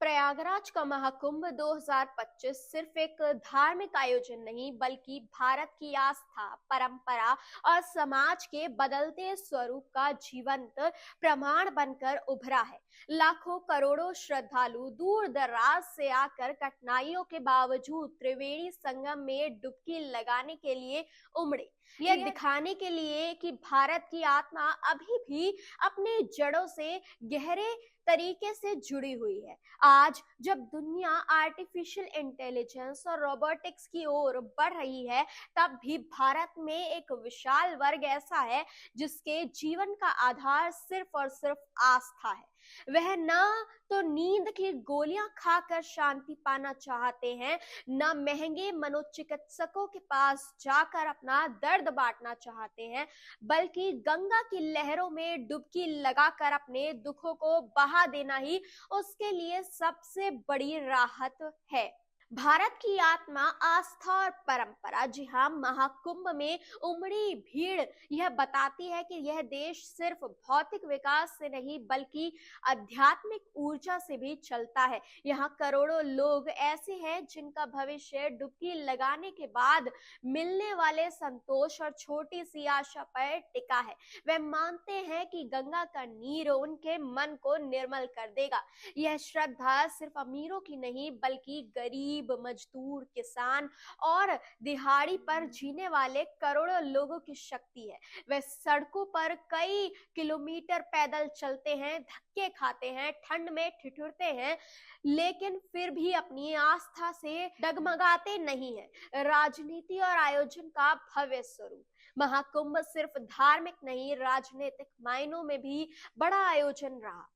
प्रयागराज का महाकुंभ 2025 सिर्फ एक धार्मिक आयोजन नहीं बल्कि भारत की आस्था, परंपरा और समाज के बदलते स्वरूप का जीवंत प्रमाण बनकर उभरा है। लाखों करोड़ों श्रद्धालु दूर दराज से आकर कठिनाइयों के बावजूद त्रिवेणी संगम में डुबकी लगाने के लिए उमड़े। यह दिखाने के लिए कि भारत की आत्मा अभी भी अपने जड़ों से गहरे तरीके से जुड़ी हुई है। आज जब दुनिया आर्टिफिशियल इंटेलिजेंस और रोबोटिक्स की ओर बढ़ रही है, तब भी भारत में एक विशाल वर्ग ऐसा है जिसके जीवन का आधार सिर्फ और सिर्फ आस्था है। वह ना तो नींद की गोलियां खाकर शांति पाना चाहते हैं, न महंगे मनोचिकित्सकों के पास जाकर अपना दर्द बांटना चाहते हैं, बल्कि गंगा की लहरों में डुबकी लगाकर अपने दुखों को बहा देना ही उसके लिए सबसे बड़ी राहत है। भारत की आत्मा, आस्था और परंपरा, जी हाँ, महाकुंभ में उमड़ी भीड़ यह बताती है कि यह देश सिर्फ भौतिक विकास से नहीं बल्कि आध्यात्मिक ऊर्जा से भी चलता है। यहाँ करोड़ों लोग ऐसे हैं जिनका भविष्य डुबकी लगाने के बाद मिलने वाले संतोष और छोटी सी आशा पर टिका है। वे मानते हैं कि गंगा का नीर उनके मन को निर्मल कर देगा। यह श्रद्धा सिर्फ अमीरों की नहीं बल्कि गरीब, मजदूर, किसान और दिहाड़ी पर जीने वाले करोड़ों लोगों की शक्ति है। वे सड़कों पर कई किलोमीटर पैदल चलते हैं, धक्के खाते हैं, ठंड में ठिठुरते हैं, लेकिन फिर भी अपनी आस्था से डगमगाते नहीं हैं। राजनीति और आयोजन का भव्य स्वरूप। महाकुंभ सिर्फ धार्मिक नहीं, राजनीतिक मायनों में भी बड़ा आयोजन रहा।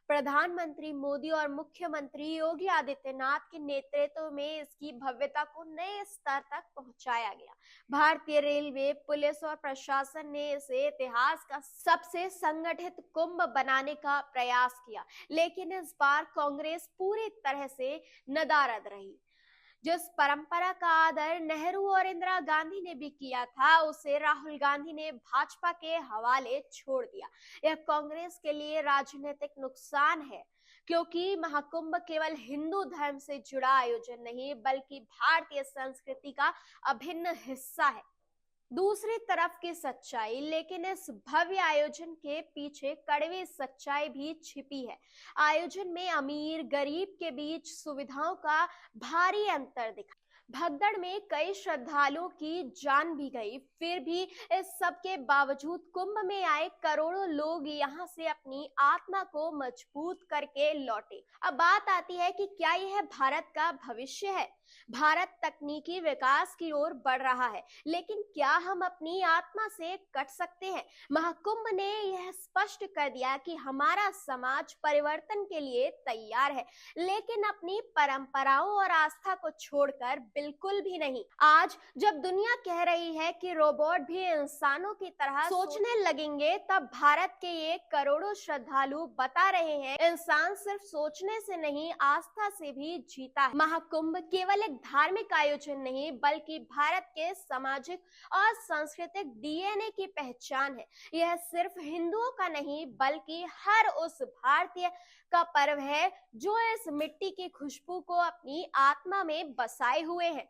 प्रधानमंत्री मोदी और मुख्यमंत्री योगी आदित्यनाथ के नेतृत्व में इसकी भव्यता को नए स्तर तक पहुंचाया गया। भारतीय रेलवे, पुलिस और प्रशासन ने इसे इतिहास का सबसे संगठित कुंभ बनाने का प्रयास किया, लेकिन इस बार कांग्रेस पूरी तरह से नदारद रही। जिस परंपरा का आदर नेहरू और इंदिरा गांधी ने भी किया था, उसे राहुल गांधी ने भाजपा के हवाले छोड़ दिया। यह कांग्रेस के लिए राजनीतिक नुकसान है, क्योंकि महाकुंभ केवल हिंदू धर्म से जुड़ा आयोजन नहीं बल्कि भारतीय संस्कृति का अभिन्न हिस्सा है। दूसरी तरफ की सच्चाई, लेकिन इस भव्य आयोजन के पीछे कड़वी सच्चाई भी छिपी है। आयोजन में अमीर गरीब के बीच सुविधाओं का भारी अंतर दिखा। भगदड़ में कई श्रद्धालुओं की जान भी गई, फिर भी इस सब के बावजूद कुंभ में आए करोड़ों लोग यहाँ से अपनी आत्मा को मजबूत करके लौटे। अब बात आती है कि क्या यह भारत का भविष्य है? भारत तकनीकी विकास की ओर बढ़ रहा है, लेकिन क्या हम अपनी आत्मा से कट सकते हैं? महाकुंभ ने यह स्पष्ट कर दिया कि हमारा समाज परिवर्तन के लिए तैयार है, लेकिन अपनी परंपराओं और आस्था को छोड़कर बिल्कुल भी नहीं। आज जब दुनिया कह रही है कि रोबोट भी इंसानों की तरह सोचने लगेंगे, तब भारत के ये करोड़ों श्रद्धालु बता रहे हैं, इंसान सिर्फ सोचने से नहीं, आस्था से भी जीता है। महाकुंभ केवल एक धार्मिक आयोजन नहीं बल्कि भारत के सामाजिक और सांस्कृतिक डीएनए की पहचान है। यह सिर्फ हिंदुओं का नहीं बल्कि हर उस भारतीय का पर्व है जो इस मिट्टी की खुशबू को अपनी आत्मा में बसाए हुए है।